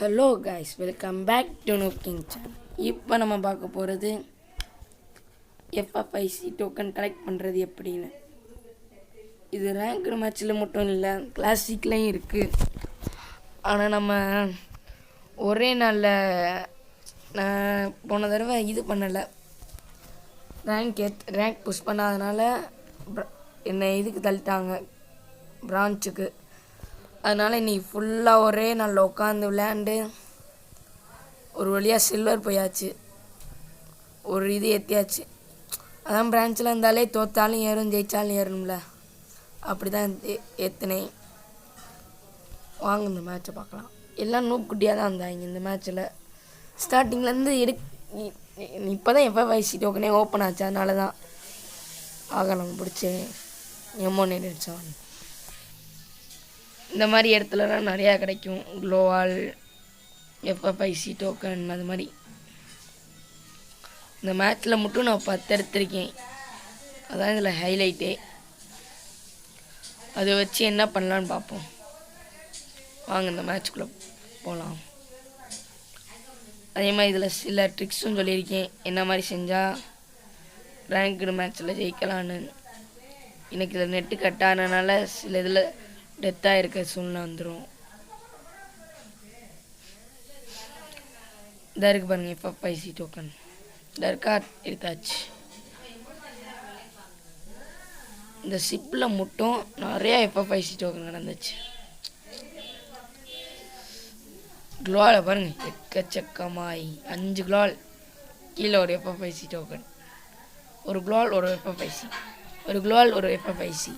Hello guys, welcome back to no king channel. இப்போ நம்ம பார்க்க போகிறது எஃப்எஃப்ஐசி டோக்கன் கலெக்ட் பண்ணுறது எப்படின்னு. இது ரேங்க்டு மேட்ச்சில் மட்டும் இல்லை, கிளாசிக்லையும் இருக்குது. ஆனால் நம்ம ஒரே நாளில் நான் போன தடவை இது பண்ணலை, ரேங்க் புஷ் பண்ணாதனால என்னை இதுக்கு தள்ளிட்டாங்க, பிரான்ச்சுக்கு. அதனால் இன்றைக்கி ஃபுல்லாக ஒரே நாளில் உட்காந்து விளையாண்டு ஒரு வழியாக சில்வர் போயாச்சு, ஒரு இது ஏற்றியாச்சு. அதான் பிரான்ச்சில் இருந்தாலே தோற்றாலும் ஏறும் ஜெயித்தாலும் ஏறணும்ல, அப்படி தான் ஏற்றினேன். வாங்க இந்த மேட்ச்சை பார்க்கலாம். எல்லாம் நூக்குட்டியாக தான் இருந்தாங்க இந்த மேட்ச்சில். ஸ்டார்டிங்லேருந்து இப்போ தான் எஃப்எஃப்ஐசி டோக்கனே ஓப்பன் ஆச்சு, அதனால தான் நம்ம பிடிச்சேன். எமோனேட் அடித்தான். இந்த மாதிரி இடத்துலலாம் நிறையா கிடைக்கும், க்ளோவால், எஃப்எஃப்ஐசி டோக்கன். அது மாதிரி இந்த மேட்ச்சில் மட்டும் நான் 10 எடுத்திருக்கேன், அதான் இதில் ஹைலைட்டே. அதை வச்சு என்ன பண்ணலான்னு பார்ப்போம். வாங்க இந்த மேட்ச்குள்ளே போகலாம். அதே மாதிரி இதில் சில ட்ரிக்ஸும் சொல்லியிருக்கேன், என்ன மாதிரி செஞ்சால் ரேங்க்டு மேட்ச்சில் ஜெயிக்கலான்னு. எனக்கு இதில் நெட்டு கட் ஆனதுனால சில இதில் டெத்தாக இருக்க சூழ்நிலை வந்துடும். இதாக இருக்குது பாருங்கள், எஃப்எஃப்ஐசி டோக்கன் இருக்கா, எடுத்தாச்சு. இந்த ஷிப்பில் மட்டும் நிறையா எஃப்எஃப்ஐசி டோக்கன் நடந்துச்சு. க்ளோவால் பாருங்கள், எக்கச்சக்கமாய் 5 க்ளோவால், கீழே ஒரு எஃப்எஃப்ஐசி டோக்கன், ஒரு க்ளோவால், ஒரு எஃப்எஃப்ஐசி, ஒரு க்ளோவால், ஒரு எஃப்எஃப்ஐசி.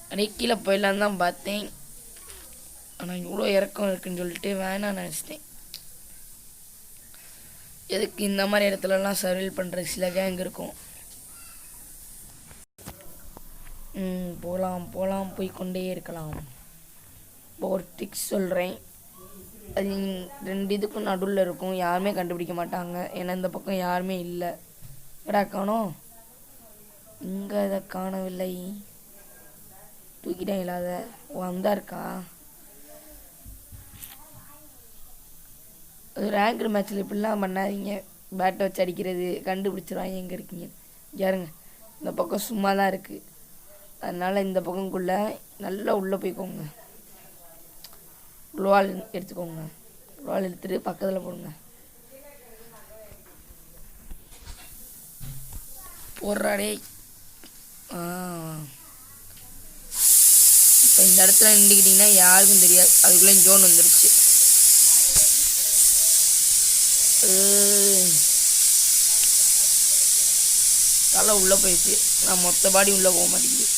அப்படியே கீழே போயிடலான்னு தான் பார்த்தேன், ஆனால் இவ்வளோ இறக்கம் இருக்குன்னு சொல்லிட்டு வேணாம் நினச்சிட்டேன். எதுக்கு இந்த மாதிரி இடத்துலலாம் சர்வைல் பண்ணுற சில கேங் இருக்கும். போகலாம் போய்கொண்டே இருக்கலாம். இப்போ ஒரு ட்ரிக்ஸ் சொல்கிறேன், அது 2 இதுக்கும் நடுவில் இருக்கும், யாருமே கண்டுபிடிக்க மாட்டாங்க. ஏன்னா இந்த பக்கம் யாருமே இல்லை. எடா காணோம், இங்கே இதை காணவில்லை, தூக்கிட்டேன் இல்லாத. வந்தா இருக்கா, அது ரேங்க்டு மேட்ச்சில் இப்படிலாம் பண்ணாதீங்க. பேட்டை வச்சு அடிக்கிறது, கண்டுபிடிச்சிருவாங்க எங்கே இருக்கீங்க. யாருங்க இந்த பக்கம் சும்மா தான் இருக்குது, அதனால் இந்த பக்கம்குள்ளே நல்லா உள்ளே போய்க்கோங்க. க்ளோவால் எடுத்துக்கோங்க, க்ளோவால் எடுத்துகிட்டு பக்கத்தில் போடுங்க. போடுறாடே. இப்போ இந்த இடத்துல நின்றுக்கிட்டிங்கன்னா யாருக்கும் தெரியாது, அதுக்குள்ளே ஜோன் வந்துடுச்சு. தலை உள்ளே போயிடுச்சு, நான் மொத்த பாடி உள்ளே போக மாட்டேங்குது.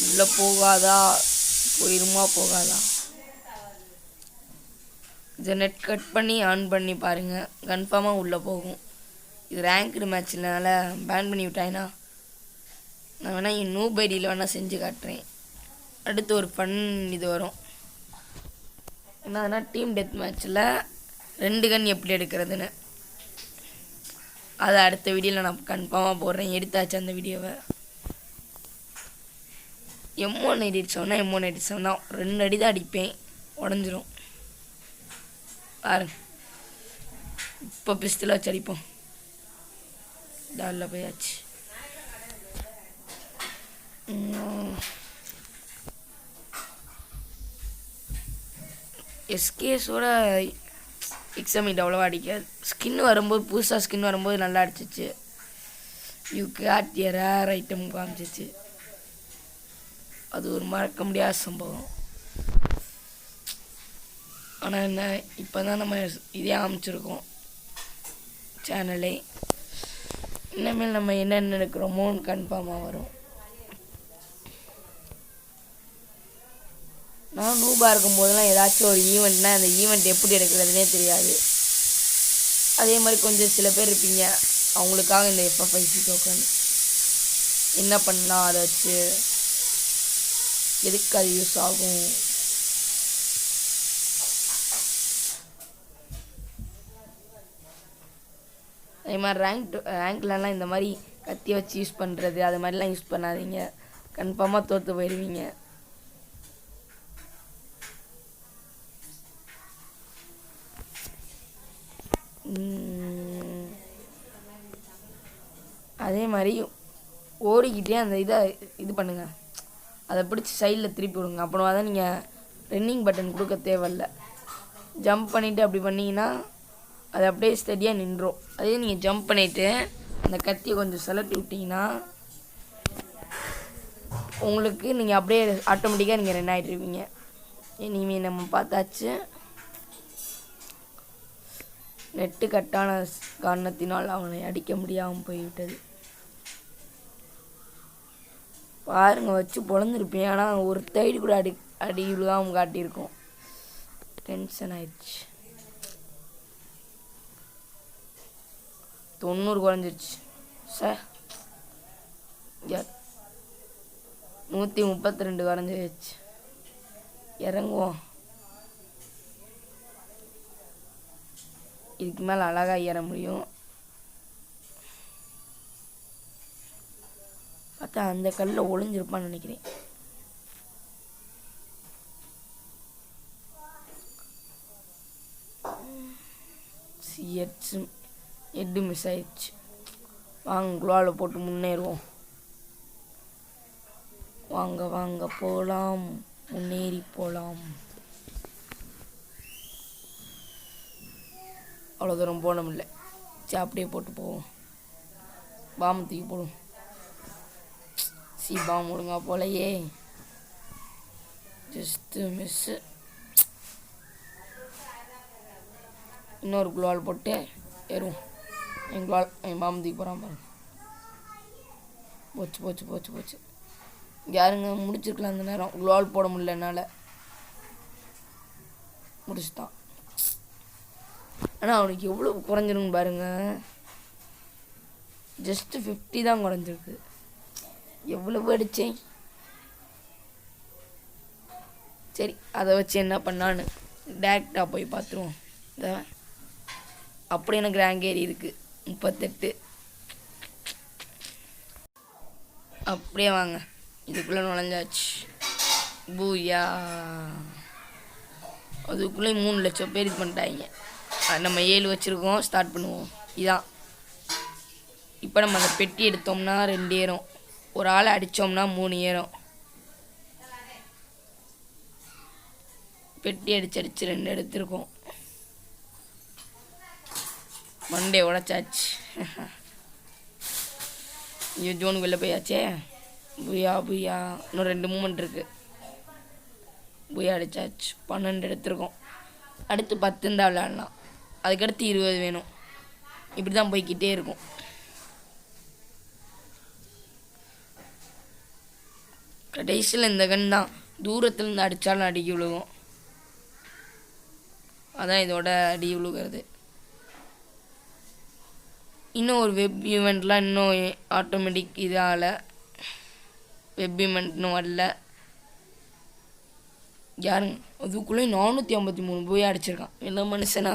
உள்ளே போகாதா, போயிருமா போகாதா. இதை நெட் கட் பண்ணி ஆன் பண்ணி பாருங்கள், கன்ஃபார்மாக உள்ளே போகும். இது ரேங்க்டு மேட்ச்னால பேன் பண்ணி விட்டாங்கன்னா, நான் வேணால் என் நூப் ஐடியில் வேணால் செஞ்சு காட்டுறேன். அடுத்து ஒரு ஃபன் இது வரும், என்னதுன்னா டீம் டெத் மேட்ச்சில் 2 கன் எப்படி எடுக்கிறதுன்னு. அதை அடுத்த வீடியோவில் நான் கன்ஃபார்மாக போடுறேன். எடுத்தாச்சு அந்த வீடியோவை. M1 அடிச்சோன்னா M1 அடிச்சோன்னா 2 அடி தான் அடிப்பேன், உடஞ்சிரும் பாருங்க. இப்போ பிஸ்டலை வச்சு அடிப்போம். டாலில் போயாச்சு. எஸ்கேஸோட எக்ஸாமிட் அவ்வளோவா அடிக்காது. ஸ்கின் வரும்போது, புதுசாக ஸ்கின் வரும்போது நல்லா அடிச்சிச்சு. You got a rare item காமிச்சிச்சு, அது ஒரு மறக்க முடியாத சம்பவம். ஆனால் என்ன, இப்போ தான் நம்ம இதே ஆரம்பிச்சிருக்கோம் சேனலே. இனிமேல் நம்ம என்னென்ன எடுக்கிறோமோன்னு கன்ஃபார்மாக வரும். நான் நூபாக இருக்கும்போதெல்லாம் ஏதாச்சும் ஒரு ஈவெண்ட்னால் அந்த ஈவெண்ட் எப்படி எடுக்கிறதுனே தெரியாது. அதே மாதிரி கொஞ்சம் சில பேர் இருப்பீங்க, அவங்களுக்காக இந்த எஃப்எஃப்ஐசி டோக்கன் என்ன பண்ணலாம், அதை வச்சு எதுக்கு அது யூஸ் ஆகும். அதே மாதிரி ரேங்க்லலாம் இந்த மாதிரி கத்தியை வச்சு யூஸ் பண்ணுறது அது மாதிரிலாம் யூஸ் பண்ணாதீங்க, கன்ஃபார்மாக தோற்று போயிடுவீங்க. அதே மாதிரி ஓடிக்கிட்டே அந்த இதை இது பண்ணுங்கள், அதை பிடிச்சி சைடில் திருப்பி விடுங்க. அப்புறம் தான் நீங்கள் ரன்னிங் பட்டன் கொடுக்க தேவையில்லை. ஜம்ப் பண்ணிவிட்டு அப்படி பண்ணிங்கன்னா அது அப்படியே ஸ்டடியாக நின்றோம். அதே நீங்கள் ஜம்ப் பண்ணிவிட்டு அந்த கத்தியை கொஞ்சம் செலட்டி விட்டிங்கன்னா உங்களுக்கு நீங்கள் அப்படியே ஆட்டோமேட்டிக்காக நீங்கள் ரன் ஆகிட்ருவீங்க. இனிமேல் நம்ம பார்த்தாச்சு. நெட்டு கட்டான காரணத்தினால் அவனை அடிக்க முடியாமல் போய்விட்டது. பாருங்க, வச்சு பொழந்துருப்பேன். ஆனால் ஒரு தைடு கூட அடி விழுகாமல் காட்டியிருக்கோம். டென்ஷன் ஆயிடுச்சு. 90 குறைஞ்சிருச்சு சார். 132 குறைஞ்சிருச்சு. இறங்குவோம். இதுக்கு மேலே அழகாக ஏற முடியும். பார்த்தா அந்த கல்லில் ஒளிஞ்சிருப்பான்னு நினைக்கிறேன். ஹெட்டு மிஸ் ஆயிடுச்சு. வாங்க குளோவில் போட்டு முன்னேறுவோம். வாங்க வாங்க போகலாம், முன்னேறி போகலாம். அவ்வளோ தூரம் போன முடியல. சரி, அப்படியே போட்டு போவோம். பாம்பு தூக்கி போடும். பாம்பு விடுங்க போலையே, ஜஸ்ட்டு மிஸ்ஸு. இன்னொரு குளோவால் போட்டு ஏறுவோம். என் பாம்பு தூக்கி போகிறான் பாருங்க. போச்சு போச்சு போச்சு போச்சு. யாருங்க முடிச்சிருக்கலாம் அந்த நேரம். குளோவால் போட முடியல என்னால். முடிச்சுட்டான். ஆனால் அவனுக்கு எவ்வளோ குறைஞ்சிருன்னு பாருங்க. ஜஸ்ட்டு 50 தான் குறைஞ்சிருக்கு. எவ்வளவு அடித்தேன். சரி, அதை வச்சு என்ன பண்ணான்னு டேரெக்டாக போய் பார்த்துருவோம். அப்படி எனக்கு ரேங்க் ஏறி இருக்குது 38. அப்படியே வாங்க, இதுக்குள்ளே நுழைஞ்சாச்சு. பூயா. அதுக்குள்ளே 3 லட்சம் பேர் இது பண்ணிட்டாங்க. நம்ம 7 வச்சுருக்கோம். ஸ்டார்ட் பண்ணுவோம். இதான் இப்போ நம்ம அந்த பெட்டி எடுத்தோம்னா 2 ஏறும். ஒரு ஆளை அடித்தோம்னா 3 ஏறும். பெட்டி அடிச்சு 2 எடுத்திருக்கோம். மண்டே உடைச்சாச்சு. ஐயோ, ஜோனுக்கு வெளில போயாச்சே. புயா புயா. இன்னும் 2 மூமெண்ட் இருக்குது. புயா அடிச்சாச்சு. 12 எடுத்திருக்கோம். அடுத்து 10 இருந்தால் விளையாடலாம். அதுக்கடுத்து 20 வேணும். இப்படி தான் போய்கிட்டே இருக்கும். கடைசியில் இந்த கன் தான் தூரத்துலேருந்து அடித்தாலும் அடிக்க விழுகும். அதான் இதோட அடி விழுகிறது. இன்னும் ஒரு வெப் ஈவெண்ட்லாம் இன்னும் ஆட்டோமேட்டிக் இதால் வெப் ஈவெண்ட் இன்னும் வரல. யாருங்க அதுக்குள்ளே 453 போய் அடிச்சிருக்கான். என்ன மனுஷனா?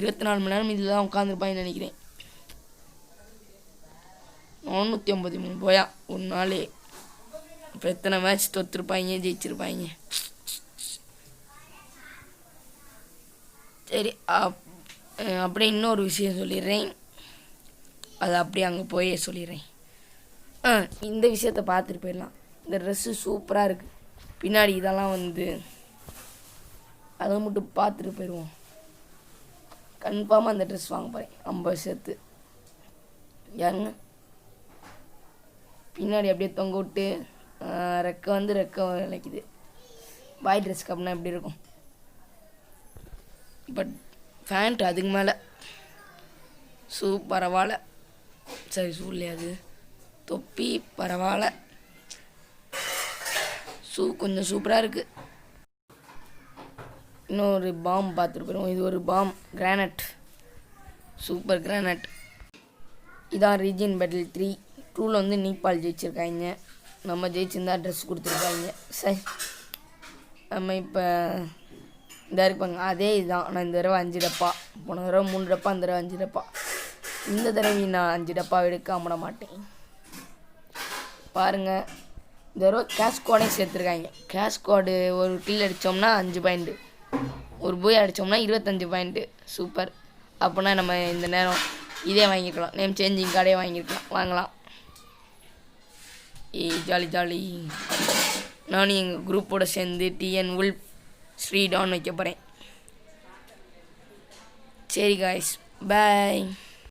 24 மணி நேரம் இதில் தான் உட்காந்துருப்பாங்கன்னு நினைக்கிறேன். 453 போயா ஒரு நாளே. இப்போ எத்தனை மேட்ச் தோற்றுருப்பாங்க, ஜெயிச்சிருப்பாங்க. சரி, அப்படியே இன்னொரு விஷயம் சொல்லிடுறேன். அதை அப்படியே அங்கே போய் சொல்லிடுறேன். இந்த விஷயத்தை பார்த்துட்டு போயிடலாம். இந்த ட்ரெஸ்ஸு சூப்பராக இருக்குது. பின்னாடி இதெல்லாம் அதை மட்டும் பார்த்துட்டு போயிடுவோம். கன்ஃபார்மாக அந்த ட்ரெஸ் வாங்க போகிறேன் 50 சேர்த்து. யாருங்க பின்னாடி அப்படியே தொங்க விட்டு ரெக்கை விளைக்குது. பாய் ட்ரெஸ் கப்னா எப்படி இருக்கும்? பட் ஃபேண்ட் அதுக்கு மேலே பரவாயில்ல. சரி, இல்லையா அது தொப்பி பரவாயில்ல. கொஞ்சம் சூப்பராக இருக்குது. இன்னொரு பாம் பார்த்துட்டு போயிடுவோம். இது ஒரு பாம் கிரானைட், சூப்பர் கிரானைட். இதான் ரீஜன் பேட்டில் 3. 2ல் நேபாள் ஜெயிச்சிருக்காங்க. நம்ம ஜெயிச்சிருந்தா ட்ரெஸ் கொடுத்துருக்காங்க. சரி, நம்ம இப்போ இதாக இருப்பாங்க. அதே இதுதான். நான் இந்த தடவை 5 டப்பா, போன தடவை 3 டப்பா, இந்த தடவை 5 டப்பா. இந்த தடவை நான் 5 டப்பா எடுக்காம விட மாட்டேன். பாருங்கள், இந்த தடவை கேஷ் கோடையும் சேர்த்துருக்காங்க. கேஷ் கோடு ஒரு கில் அடித்தோம்னா 5 பாயிண்ட்டு, ஒரு பூய் அடித்தோம்னா 25 பாயிண்ட்டு. சூப்பர். அப்போனா நம்ம இந்த நேரம் இதே வாங்கிக்கலாம், நேம் சேஞ்சிங் கார்டே வாங்கலாம். Jolly jolly. நானும் எங்கள் குரூப்போடு சேர்ந்து டிஎன் உல்ஃப் ஸ்ரீடான் வைக்க போகிறேன். சரி காய்ஸ், பாய்.